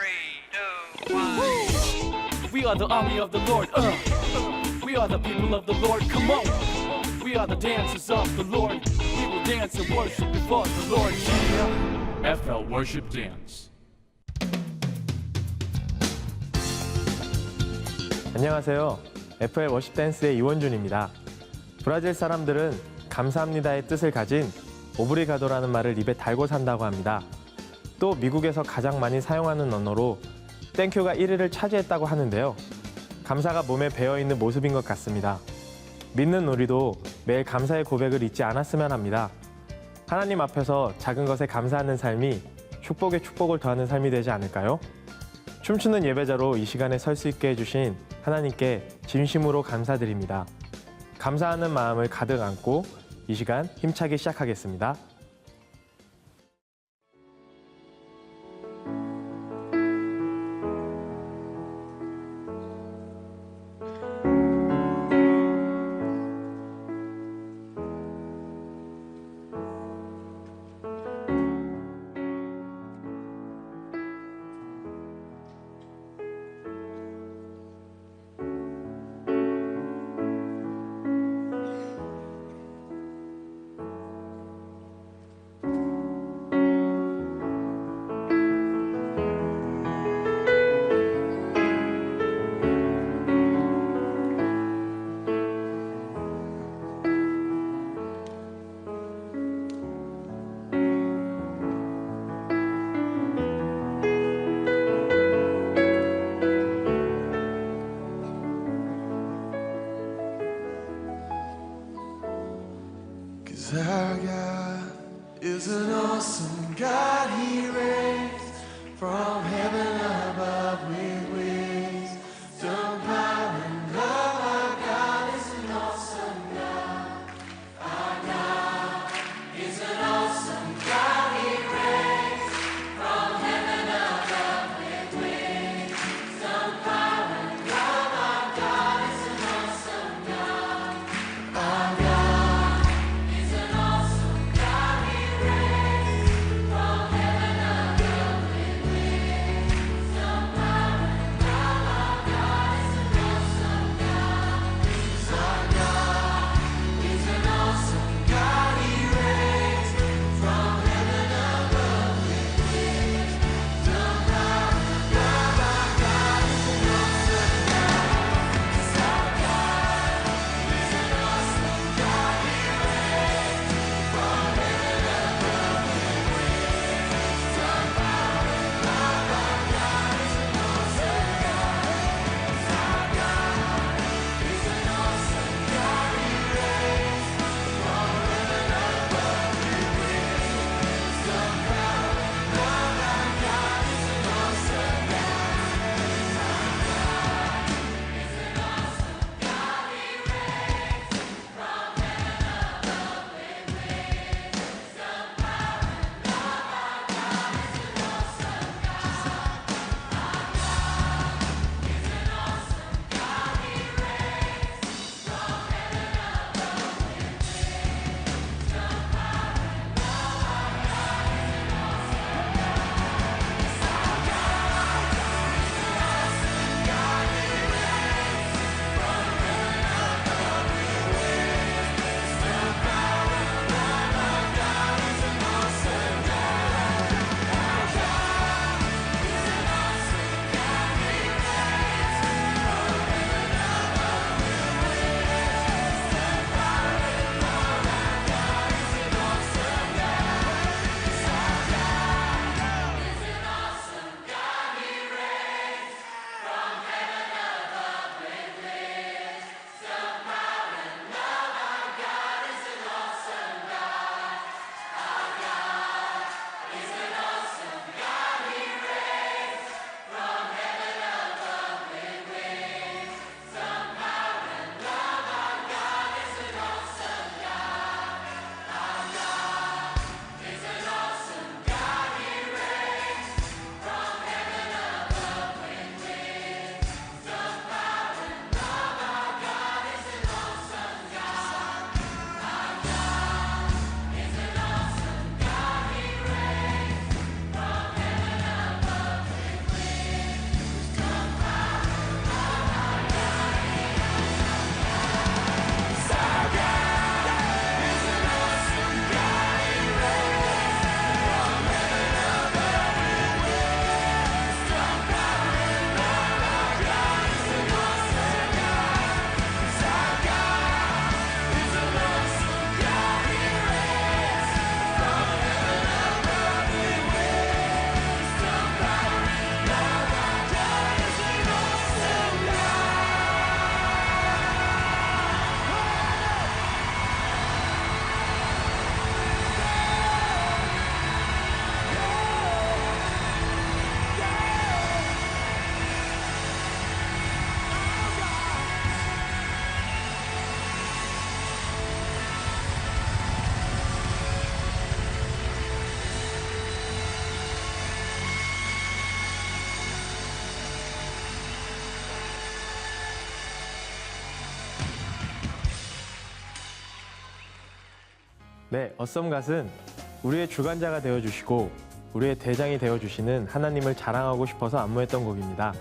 3, 2, 1. We are the army of the Lord. We are the people of the Lord. Come on. We are the dancers of the Lord. We will dance and worship before the Lord. Yeah. FL Worship Dance. 안녕하세요. FL 워십 댄스의 이원준입니다. 브라질 사람들은 감사합니다의 뜻을 가진 오브리가도라는 말을 입에 달고 산다고 합니다. 또 미국에서 가장 많이 사용하는 언어로 땡큐가 1위를 차지했다고 하는데요. 감사가 몸에 배어있는 모습인 것 같습니다. 믿는 우리도 매일 감사의 고백을 잊지 않았으면 합니다. 하나님 앞에서 작은 것에 감사하는 삶이 축복에 축복을 더하는 삶이 되지 않을까요? 춤추는 예배자로 이 시간에 설 수 있게 해주신 하나님께 진심으로 감사드립니다. 감사하는 마음을 가득 안고 이 시간 힘차게 시작하겠습니다. 네, 어썸갓은 우리의 주관자가 되어주시고 우리의 대장이 되어주시는 하나님을 자랑하고 싶어서 안무했던 곡입니다.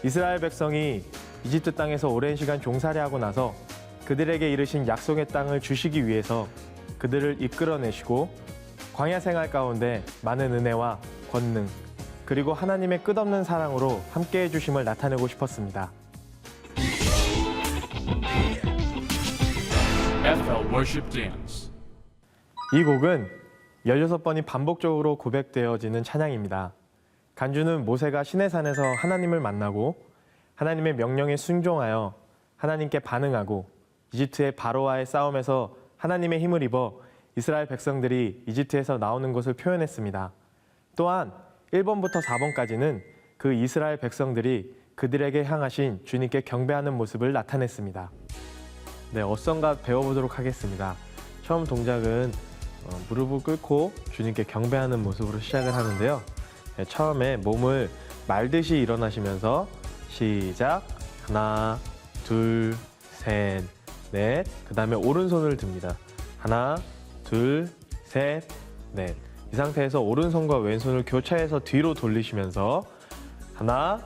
이스라엘 백성이 이집트 땅에서 오랜 시간 종살이하고 나서 그들에게 이르신 약속의 땅을 주시기 위해서 그들을 이끌어내시고 광야 생활 가운데 많은 은혜와 권능 그리고 하나님의 끝없는 사랑으로 함께해 주심을 나타내고 싶었습니다. Bethel Worship Dance. 이 곡은 16번이 반복적으로 고백되어지는 찬양입니다. 간주는 모세가 시내산에서 하나님을 만나고 하나님의 명령에 순종하여 하나님께 반응하고 이집트의 바로와의 싸움에서 하나님의 힘을 입어 이스라엘 백성들이 이집트에서 나오는 것을 표현했습니다. 또한 1번부터 4번까지는 그 이스라엘 백성들이 그들에게 향하신 주님께 경배하는 모습을 나타냈습니다. 네, 어썸갓 배워보도록 하겠습니다. 처음 동작은 무릎을 꿇고 주님께 경배하는 모습으로 시작을 하는데요. 네, 처음에 몸을 말듯이 일어나시면서 시작! 하나, 둘, 셋, 넷. 그 다음에 오른손을 듭니다. 하나, 둘, 셋, 넷. 이 상태에서 오른손과 왼손을 교차해서 뒤로 돌리시면서 하나,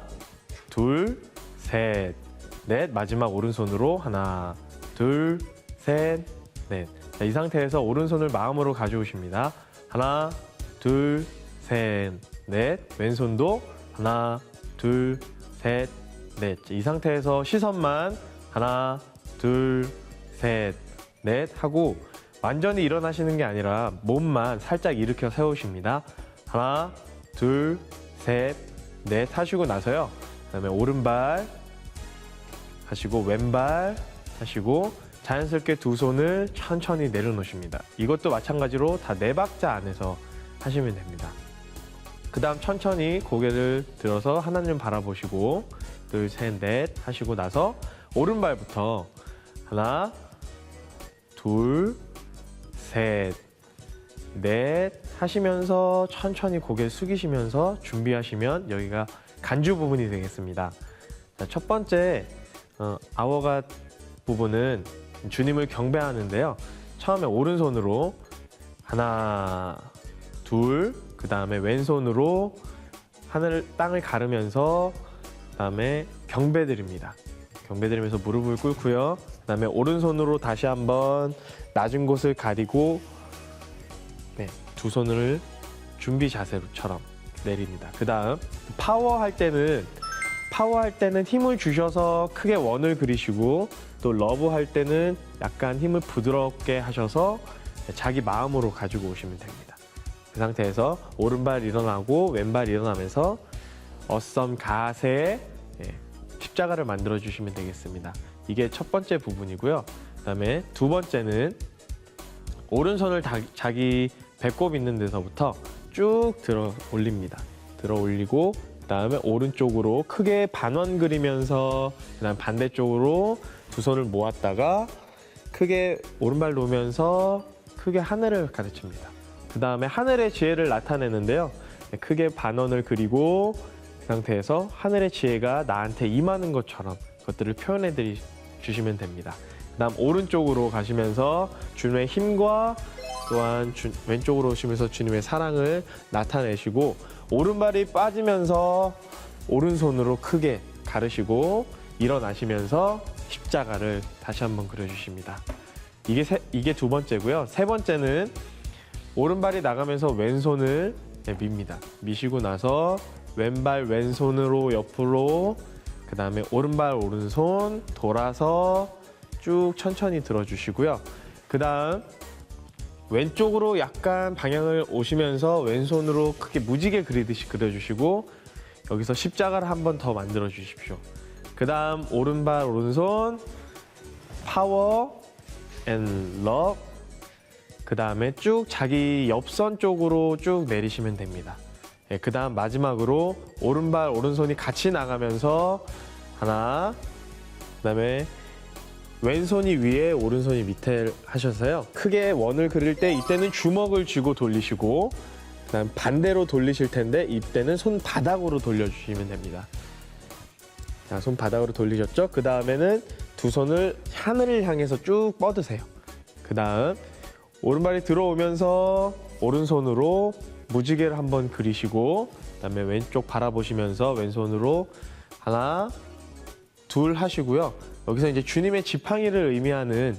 둘, 셋, 넷. 마지막 오른손으로 하나, 둘, 셋, 넷. 자, 이 상태에서 오른손을 마음으로 가져오십니다. 하나, 둘, 셋, 넷. 왼손도 하나, 둘, 셋, 넷. 이 상태에서 시선만 하나, 둘, 셋, 넷 하고 완전히 일어나시는 게 아니라 몸만 살짝 일으켜 세우십니다. 하나, 둘, 셋, 넷 하시고 나서요. 그다음에 오른발 하시고 왼발 하시고 자연스럽게 두 손을 천천히 내려놓으십니다. 이것도 마찬가지로 다 4박자 안에서 하시면 됩니다. 그 다음 천천히 고개를 들어서 하나님 바라보시고 둘, 셋, 넷 하시고 나서 오른발부터 하나, 둘, 셋, 넷 하시면서 천천히 고개를 숙이시면서 준비하시면 여기가 간주 부분이 되겠습니다. 자, 첫 번째 아워갓 부분은 주님을 경배하는데요. 처음에 오른손으로 하나, 둘, 그 다음에 왼손으로 하늘 땅을 가르면서 그 다음에 경배드립니다. 경배드리면서 무릎을 꿇고요. 그 다음에 오른손으로 다시 한번 낮은 곳을 가리고 두 손을 준비 자세처럼 내립니다. 그 다음 파워할 때는 힘을 주셔서 크게 원을 그리시고 또 러브할 때는 약간 힘을 부드럽게 하셔서 자기 마음으로 가지고 오시면 됩니다. 그 상태에서 오른발 일어나고 왼발 일어나면서 어썸갓의 십자가를 만들어 주시면 되겠습니다. 이게 첫 번째 부분이고요. 그다음에 두 번째는 오른손을 자기 배꼽 있는 데서부터 쭉 들어 올립니다. 들어 올리고 그다음에 오른쪽으로 크게 반원 그리면서 그다음 반대쪽으로 두 손을 모았다가 크게 오른발 놓으면서 크게 하늘을 가르칩니다. 그다음에 하늘의 지혜를 나타내는데요. 크게 반원을 그리고 그 상태에서 하늘의 지혜가 나한테 임하는 것처럼 그것들을 표현해 주시면 됩니다. 그다음 오른쪽으로 가시면서 주님의 힘과 또한 왼쪽으로 오시면서 주님의 사랑을 나타내시고 오른발이 빠지면서 오른손으로 크게 가르시고 일어나시면서 십자가를 다시 한번 그려주십니다. 이게 두 번째고요. 세 번째는 오른발이 나가면서 왼손을 밉니다. 미시고 나서 왼발 왼손으로 옆으로 그 다음에 오른발 오른손 돌아서 쭉 천천히 들어주시고요. 그 다음 왼쪽으로 약간 방향을 오시면서 왼손으로 크게 무지개 그리듯이 그려주시고 여기서 십자가를 한 번 더 만들어 주십시오. 그 다음 오른발 오른손 파워 앤 러브 그 다음에 쭉 자기 옆선 쪽으로 쭉 내리시면 됩니다. 그 다음 마지막으로 오른발 오른손이 같이 나가면서 하나 그 다음에 왼손이 위에 오른손이 밑에 하셔서요. 크게 원을 그릴 때 이때는 주먹을 쥐고 돌리시고 그다음 반대로 돌리실 텐데 이때는 손바닥으로 돌려주시면 됩니다. 자, 손바닥으로 돌리셨죠? 그 다음에는 두 손을 하늘을 향해서 쭉 뻗으세요. 그 다음 오른발이 들어오면서 오른손으로 무지개를 한번 그리시고 그다음에 왼쪽 바라보시면서 왼손으로 하나, 둘 하시고요. 여기서 이제 주님의 지팡이를 의미하는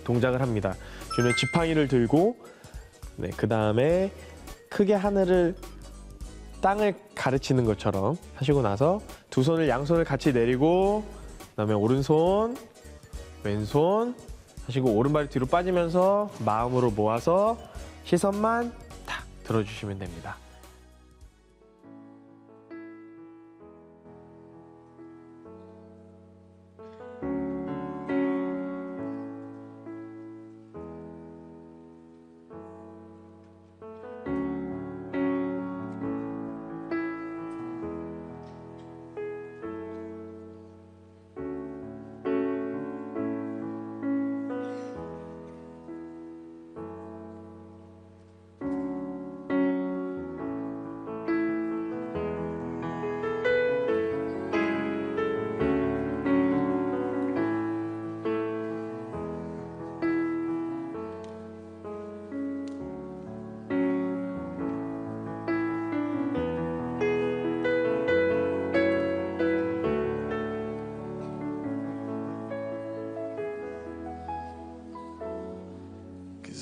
동작을 합니다. 주님의 지팡이를 들고 네, 그다음에 크게 하늘을 땅을 가르치는 것처럼 하시고 나서 두 손을 양손을 같이 내리고 그다음에 오른손, 왼손 하시고 오른발이 뒤로 빠지면서 마음으로 모아서 시선만 탁 들어주시면 됩니다.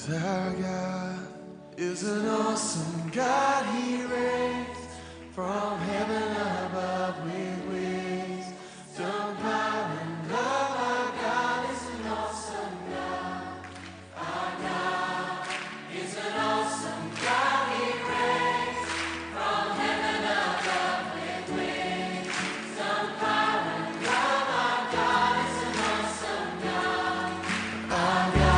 Our God is an awesome God. He reigns from heaven above with wisdom, power, and love. Our God is an awesome God. Our God is an awesome God. He reigns from heaven above with wisdom, power, and love. Our God is an awesome God. Our God.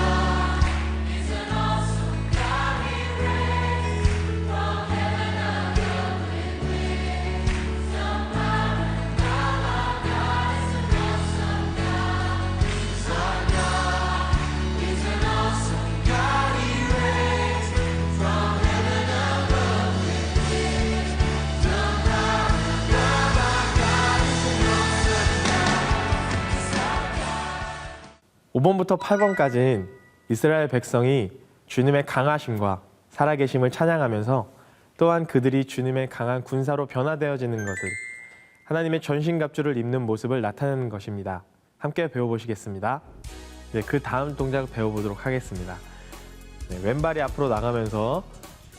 오 번부터 8번까지는 이스라엘 백성이 주님의 강하심과 살아계심을 찬양하면서 또한 그들이 주님의 강한 군사로 변화되어지는 것을 하나님의 전신갑주를 입는 모습을 나타내는 것입니다. 함께 배워보시겠습니다. 네, 그 다음 동작을 배워보도록 하겠습니다. 네, 왼발이 앞으로 나가면서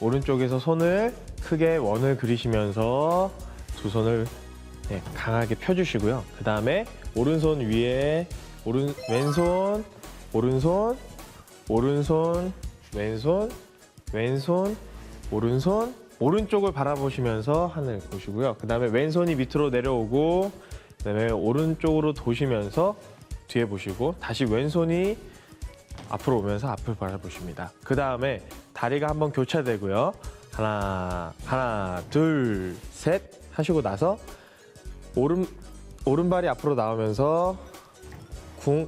오른쪽에서 손을 크게 원을 그리시면서 두 손을 네, 강하게 펴주시고요. 그 다음에 오른손 위에 왼손, 오른손, 오른손, 왼손, 왼손, 오른손, 오른쪽을 바라보시면서 하늘 보시고요. 그 다음에 왼손이 밑으로 내려오고 그 다음에 오른쪽으로 도시면서 뒤에 보시고 다시 왼손이 앞으로 오면서 앞을 바라보십니다. 그 다음에 다리가 한번 교차되고요. 하나, 둘, 셋 하시고 나서 오른발이 앞으로 나오면서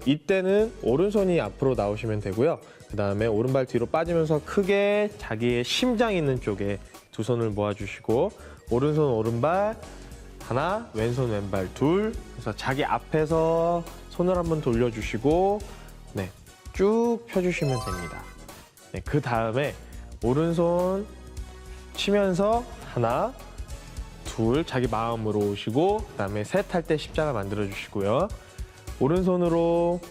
이때는 오른손이 앞으로 나오시면 되고요. 그 다음에 오른발 뒤로 빠지면서 크게 자기의 심장 있는 쪽에 두 손을 모아주시고 오른손 오른발 하나, 왼손 왼발 둘. 그래서 자기 앞에서 손을 한번 돌려주시고 네, 쭉 펴주시면 됩니다. 네, 그 다음에 오른손 치면서 하나, 둘 자기 마음으로 오시고 그 다음에 셋 할 때 십자가 만들어 주시고요. 오른손으로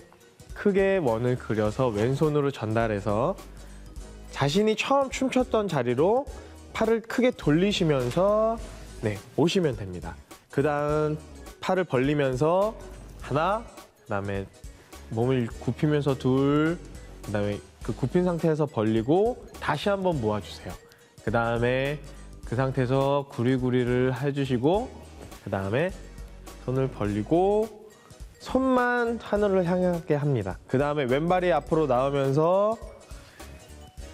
크게 원을 그려서 왼손으로 전달해서 자신이 처음 춤췄던 자리로 팔을 크게 돌리시면서 네, 오시면 됩니다. 그 다음 팔을 벌리면서 하나, 그 다음에 몸을 굽히면서 둘, 그 다음에 그 굽힌 상태에서 벌리고 다시 한번 모아주세요. 그 다음에 그 상태에서 구리구리를 해주시고 그 다음에 손을 벌리고 손만 하늘을 향하게 합니다. 그 다음에 왼발이 앞으로 나오면서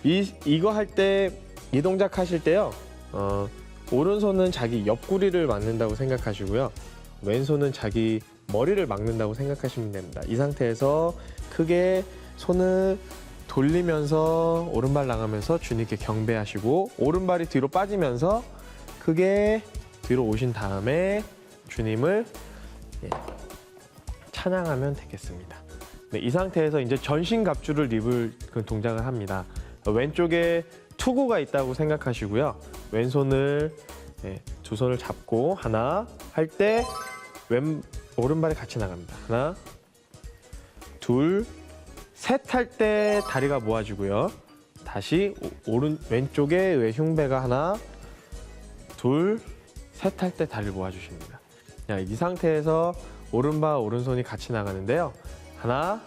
이거 할 때, 이 동작 하실 때요. 오른손은 자기 옆구리를 막는다고 생각하시고요. 왼손은 자기 머리를 막는다고 생각하시면 됩니다. 이 상태에서 크게 손을 돌리면서 오른발 나가면서 주님께 경배하시고 오른발이 뒤로 빠지면서 크게 뒤로 오신 다음에 주님을 찬양하면 되겠습니다. 네, 이 상태에서 이제 전신갑주를 입을 그 동작을 합니다. 왼쪽에 투구가 있다고 생각하시고요. 왼손을 네, 두 손을 잡고 하나 할 때 오른발이 같이 나갑니다. 하나, 둘, 셋 할 때 다리가 모아지고요. 다시 왼쪽에 흉배가 하나, 둘, 셋 할 때 다리를 모아주십니다. 자, 이 상태에서 오른발, 오른손이 같이 나가는데요. 하나,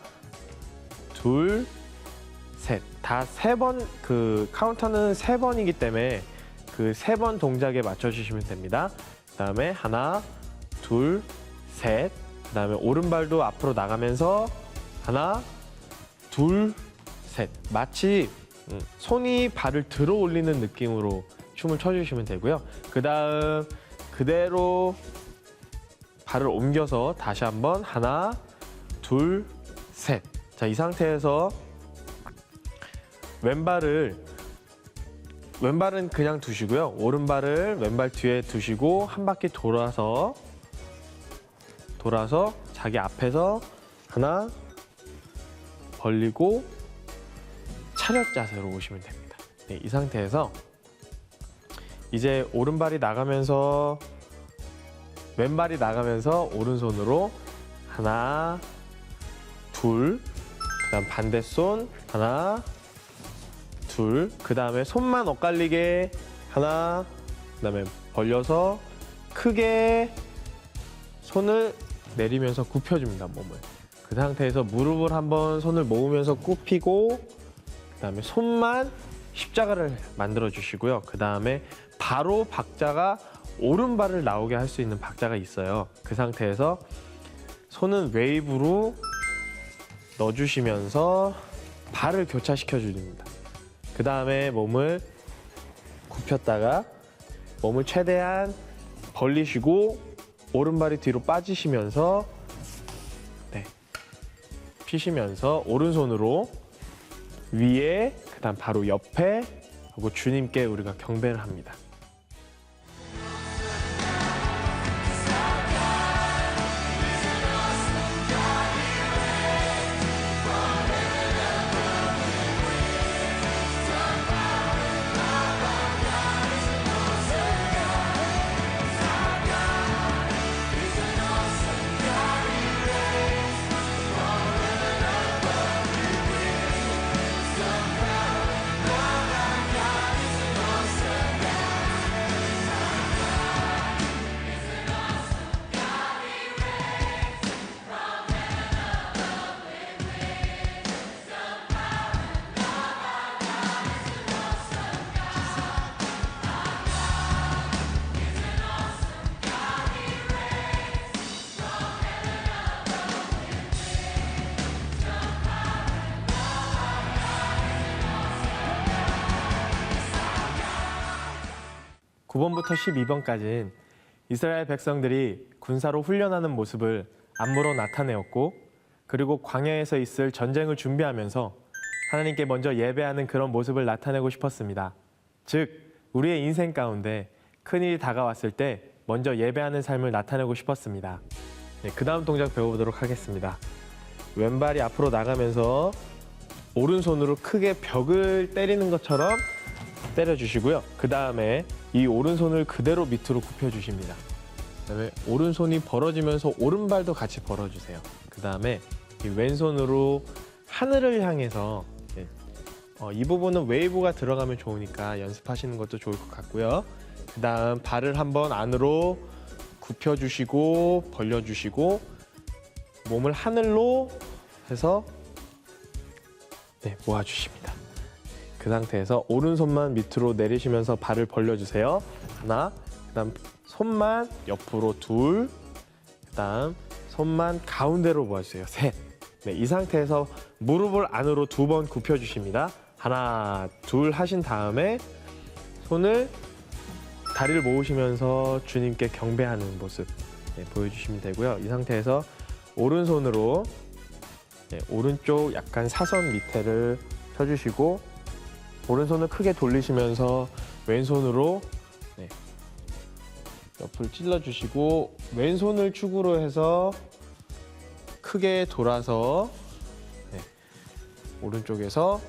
둘, 셋. 다 세 번, 그 카운터는 3번이기 때문에 그 3번 동작에 맞춰주시면 됩니다. 그 다음에 하나, 둘, 셋. 그 다음에 오른발도 앞으로 나가면서 하나, 둘, 셋. 마치 손이 발을 들어 올리는 느낌으로 춤을 춰주시면 되고요. 그 다음 그대로 발을 옮겨서 다시 한번 하나, 둘, 셋. 자, 이 상태에서 왼발은 그냥 두시고요. 오른발을 왼발 뒤에 두시고 한 바퀴 돌아서 자기 앞에서 하나 벌리고 차렷 자세로 오시면 됩니다. 네, 이 상태에서 이제 오른발이 나가면서 왼발이 나가면서 오른손으로 하나, 둘, 그다음 반대손 하나, 둘, 그다음에 손만 엇갈리게 하나, 그다음에 벌려서 크게 손을 내리면서 굽혀줍니다, 몸을. 그 상태에서 무릎을 한번 손을 모으면서 굽히고 그다음에 손만 십자가를 만들어 주시고요. 그다음에 바로 박자가 오른발을 나오게 할 수 있는 박자가 있어요. 그 상태에서 손은 웨이브로 넣어주시면서 발을 교차시켜 줍니다. 그 다음에 몸을 굽혔다가 몸을 최대한 벌리시고 오른발이 뒤로 빠지시면서 네, 피시면서 오른손으로 위에 그다음 바로 옆에 하고 주님께 우리가 경배를 합니다. (9번부터) (12번까지는) 이스라엘 백성들이 군사로 훈련하는 모습을 안무로 나타내었고 그리고 광야에서 있을 전쟁을 준비하면서 하나님께 먼저 예배하는 그런 모습을 나타내고 싶었습니다. 즉 우리의 인생 가운데 큰일이 다가왔을 때 먼저 예배하는 삶을 나타내고 싶었습니다. 네, 그 다음 동작 배워보도록 하겠습니다. 왼발이 앞으로 나가면서 오른손으로 크게 벽을 때리는 것처럼 때려주시고요. 그 다음에 이 오른손을 그대로 밑으로 굽혀주십니다. 그다음에 오른손이 벌어지면서 오른발도 같이 벌어주세요. 그 다음에 이 왼손으로 하늘을 향해서 이 부분은 웨이브가 들어가면 좋으니까 연습하시는 것도 좋을 것 같고요. 그 다음 발을 한번 안으로 굽혀주시고 벌려주시고 몸을 하늘로 해서 모아주십니다. 그 상태에서 오른손만 밑으로 내리시면서 발을 벌려주세요. 하나, 그 다음 손만 옆으로 둘, 그 다음 손만 가운데로 모아주세요. 셋. 네, 이 상태에서 무릎을 안으로 2번 굽혀주십니다. 하나, 둘 하신 다음에 손을 다리를 모으시면서 주님께 경배하는 모습 보여주시면 되고요. 이 상태에서 오른손으로 오른쪽 약간 사선 밑에를 펴주시고 오른손을 크게 돌리시면서 왼손으로 옆을 찔러주시고 왼손을 축으로 해서 크게 돌아서 오른쪽에서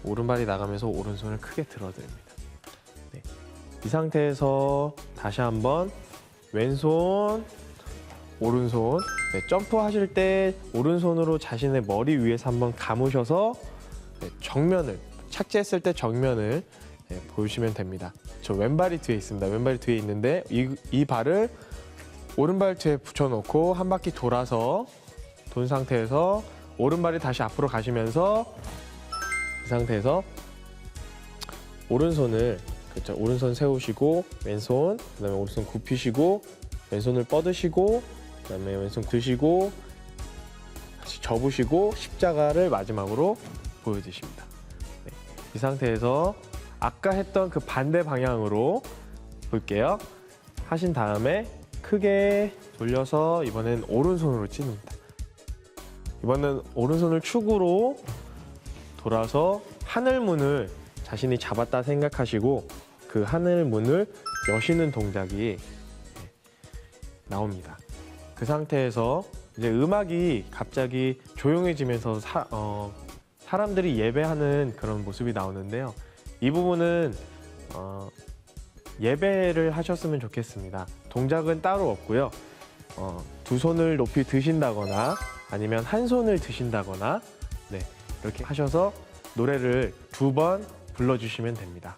오른발이 나가면서 오른손을 크게 들어드립니다. 네. 이 상태에서 다시 한번 왼손, 오른손. 점프하실 때 오른손으로 자신의 머리 위에서 한번 감으셔서 정면을, 착지했을 때 정면을 보시면 됩니다. 저 왼발이 뒤에 있습니다. 왼발이 뒤에 있는데 이 발을 오른발 뒤에 붙여놓고 한 바퀴 돌아서 돈 상태에서 오른발이 다시 앞으로 가시면서 이 상태에서 오른손을, 그렇죠, 오른손 세우시고 왼손, 그다음에 오른손 굽히시고 왼손을 뻗으시고 그다음에 왼손 드시고 다시 접으시고 십자가를 마지막으로 보여주십니다. 네. 이 상태에서 아까 했던 그 반대 방향으로 볼게요. 하신 다음에 크게 돌려서 이번엔 오른손으로 찌릅니다. 이번엔 오른손을 축으로 돌아서 하늘문을 자신이 잡았다 생각하시고 그 하늘문을 여시는 동작이 나옵니다. 그 상태에서 이제 음악이 갑자기 조용해지면서 사람들이 예배하는 그런 모습이 나오는데요. 이 부분은 예배를 하셨으면 좋겠습니다. 동작은 따로 없고요. 두 손을 높이 드신다거나 아니면 한 손을 드신다거나 이렇게 하셔서 노래를 2번 불러주시면 됩니다.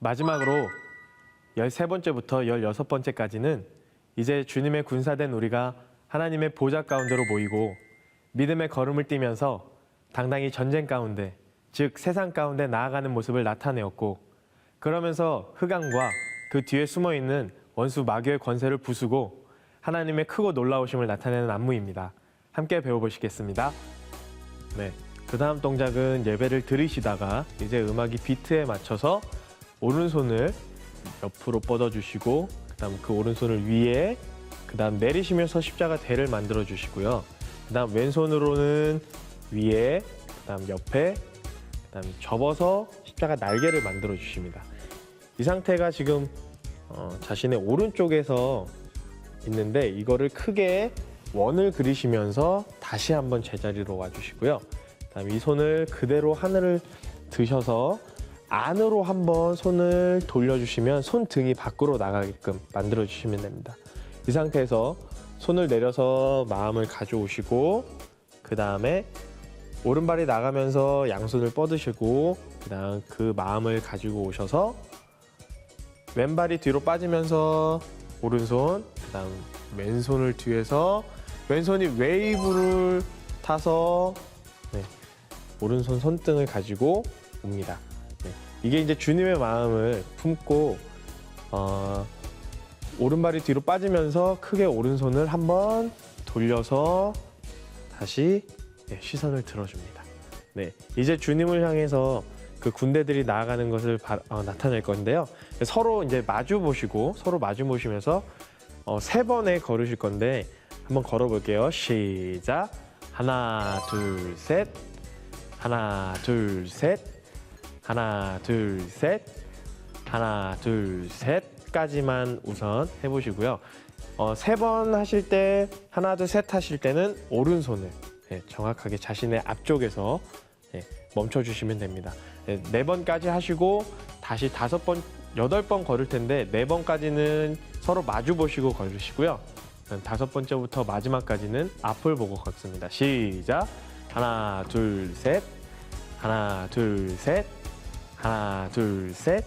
마지막으로 13번째부터 16번째까지는 이제 주님의 군사된 우리가 하나님의 보좌 가운데로 모이고 믿음의 걸음을 뛰면서 당당히 전쟁 가운데, 즉 세상 가운데 나아가는 모습을 나타내었고, 그러면서 흑암과 그 뒤에 숨어있는 원수 마귀의 권세를 부수고 하나님의 크고 놀라우심을 나타내는 안무입니다. 함께 배워보시겠습니다. 네, 그 다음 동작은 예배를 드리시다가 이제 음악이 비트에 맞춰서 오른손을 옆으로 뻗어주시고 그 다음 그 오른손을 위에, 그 다음 내리시면서 십자가 대를 만들어 주시고요. 그 다음 왼손으로는 위에, 그 다음 옆에, 그 다음 접어서 십자가 날개를 만들어 주십니다. 이 상태가 지금 자신의 오른쪽에서 있는데 이거를 크게 원을 그리시면서 다시 한번 제자리로 와주시고요. 그 다음 이 손을 그대로 하늘을 드셔서 안으로 한번 손을 돌려주시면 손등이 밖으로 나가게끔 만들어주시면 됩니다. 이 상태에서 손을 내려서 마음을 가져오시고 그 다음에 오른발이 나가면서 양손을 뻗으시고 그 다음 그 마음을 가지고 오셔서 왼발이 뒤로 빠지면서 오른손, 그 다음 왼손을 뒤에서 왼손이 웨이브를 타서 오른손 손등을 가지고 옵니다. 이게 이제 주님의 마음을 품고 오른발이 뒤로 빠지면서 크게 오른손을 한번 돌려서 다시 시선을 들어줍니다. 네, 이제 주님을 향해서 그 군대들이 나아가는 것을 나타낼 건데요. 서로 이제 마주 보시고 서로 마주 보시면서 3번에 걸으실 건데 한번 걸어볼게요. 시작. 하나, 둘, 셋. 하나, 둘, 셋. 하나, 둘, 셋. 하나, 둘, 셋까지만 우선 해보시고요. 3번 하실 때, 하나, 둘, 셋 하실 때는 오른손을 정확하게 자신의 앞쪽에서 멈춰주시면 됩니다. 4번까지 하시고 다시 5번, 8번 걸을 텐데 4번까지는 서로 마주 보시고 걸으시고요. 5번째부터 마지막까지는 앞을 보고 걷습니다. 시작. 하나, 둘, 셋. 하나, 둘, 셋. 하나, 둘, 셋.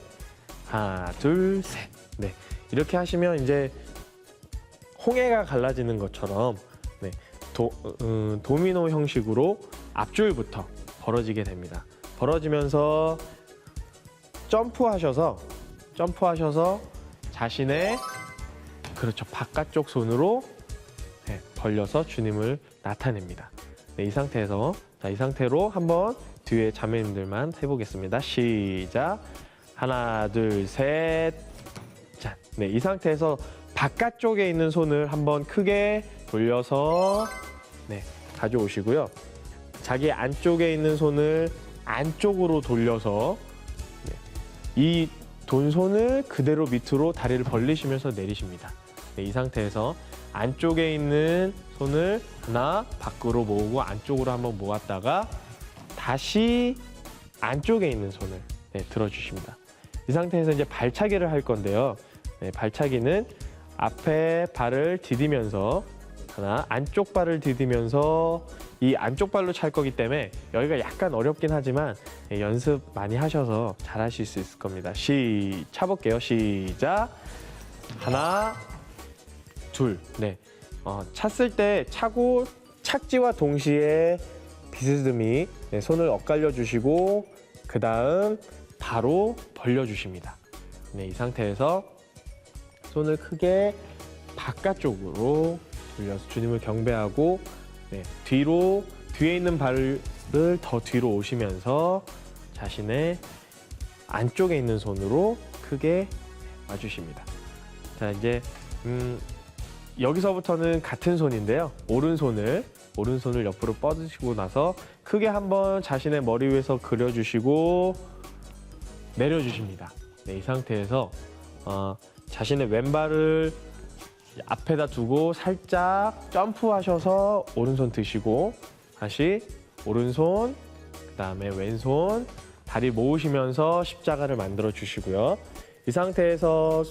하나, 둘, 셋. 네. 이렇게 하시면 이제 홍해가 갈라지는 것처럼 네. 도미노 형식으로 앞줄부터 벌어지게 됩니다. 벌어지면서 점프하셔서 자신의 그렇죠. 바깥쪽 손으로 네, 벌려서 주님을 나타냅니다. 네, 이 상태로 한번 뒤에 자매님들만 해보겠습니다. 시작. 하나, 둘, 셋. 자, 네, 이 상태에서 바깥쪽에 있는 손을 한번 크게 돌려서 네, 가져오시고요. 자기 안쪽에 있는 손을 안쪽으로 돌려서 네, 이 돈손을 그대로 밑으로 다리를 벌리시면서 내리십니다. 네, 이 상태에서 안쪽에 있는 손을 하나 밖으로 모으고 안쪽으로 한번 모았다가 다시 안쪽에 있는 손을 네, 들어주십니다. 이 상태에서 이제 발차기를 할 건데요. 네, 발차기는 앞에 발을 디디면서 하나 안쪽 발을 디디면서 이 안쪽 발로 찰 거기 때문에 여기가 약간 어렵긴 하지만 네, 연습 많이 하셔서 잘 하실 수 있을 겁니다. 차볼게요. 시작. 하나, 둘. 네. 찼을 때 차고 착지와 동시에 비스듬히 네, 손을 엇갈려 주시고 그 다음 바로 벌려 주십니다. 네, 이 상태에서 손을 크게 바깥쪽으로 돌려서 주님을 경배하고 네, 뒤에 있는 발을 더 뒤로 오시면서 자신의 안쪽에 있는 손으로 크게 와주십니다. 자, 이제 여기서부터는 같은 손인데요. 오른손을 옆으로 뻗으시고 나서 크게 한번 자신의 머리 위에서 그려주시고 내려주십니다. 네, 이 상태에서 자신의 왼발을 앞에다 두고 살짝 점프하셔서 오른손 드시고 다시 오른손, 그 다음에 왼손, 다리 모으시면서 십자가를 만들어 주시고요. 이 상태에서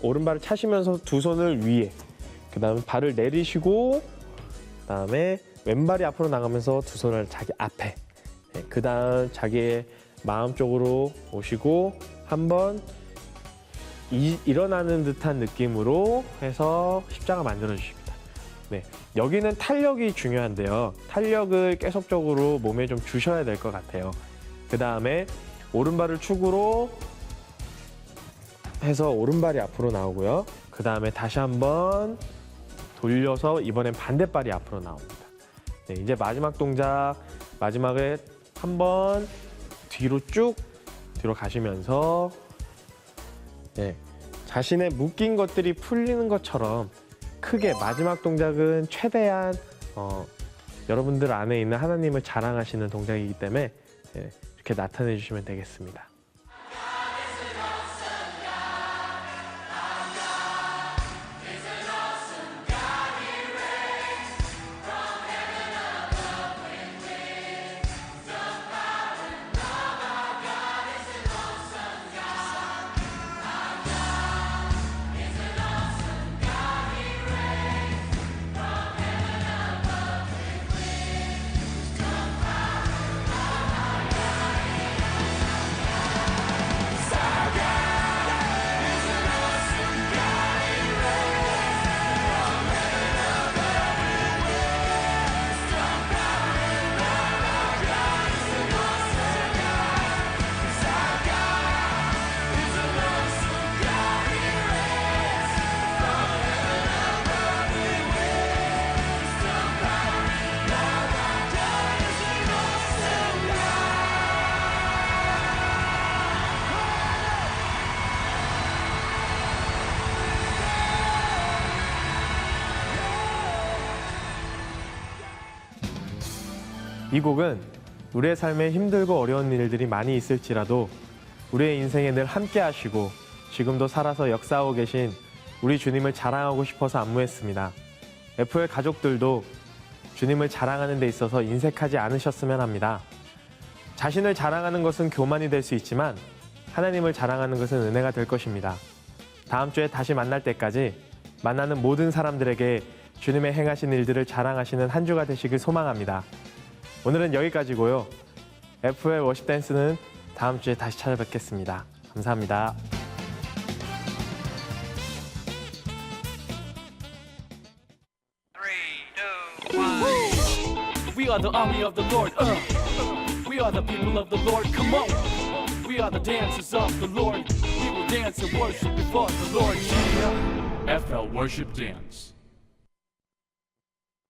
오른발을 차시면서 두 손을 위에, 그 다음에 발을 내리시고, 그 다음에 왼발이 앞으로 나가면서 두 손을 자기 앞에, 네, 그 다음 자기의 마음 쪽으로 오시고 한번 일어나는 듯한 느낌으로 해서 십자가 만들어 주십니다. 네, 여기는 탄력이 중요한데요. 탄력을 계속적으로 몸에 좀 주셔야 될 것 같아요. 그 다음에 오른발을 축으로 해서 오른발이 앞으로 나오고요. 그 다음에 다시 한번 돌려서 이번엔 반대발이 앞으로 나옵니다. 네, 이제 마지막 동작, 마지막에 한번 뒤로 쭉 뒤로 가시면서 네, 자신의 묶인 것들이 풀리는 것처럼 크게 마지막 동작은 최대한 여러분들 안에 있는 하나님을 자랑하시는 동작이기 때문에 네, 이렇게 나타내 주시면 되겠습니다. 이 곡은 우리의 삶에 힘들고 어려운 일들이 많이 있을지라도 우리의 인생에 늘 함께 하시고 지금도 살아서 역사하고 계신 우리 주님을 자랑하고 싶어서 안무했습니다. FL 가족들도 주님을 자랑하는 데 있어서 인색하지 않으셨으면 합니다. 자신을 자랑하는 것은 교만이 될 수 있지만 하나님을 자랑하는 것은 은혜가 될 것입니다. 다음 주에 다시 만날 때까지 만나는 모든 사람들에게 주님의 행하신 일들을 자랑하시는 한 주가 되시길 소망합니다. 오늘은 여기까지고요. FL 워십 댄스는 다음 주에 다시 찾아뵙겠습니다. 감사합니다. We are the army of the Lord. We are the people of the Lord. Come on. We are the dancers of the Lord. We will dance and worship before the Lord. FL Worship Dance.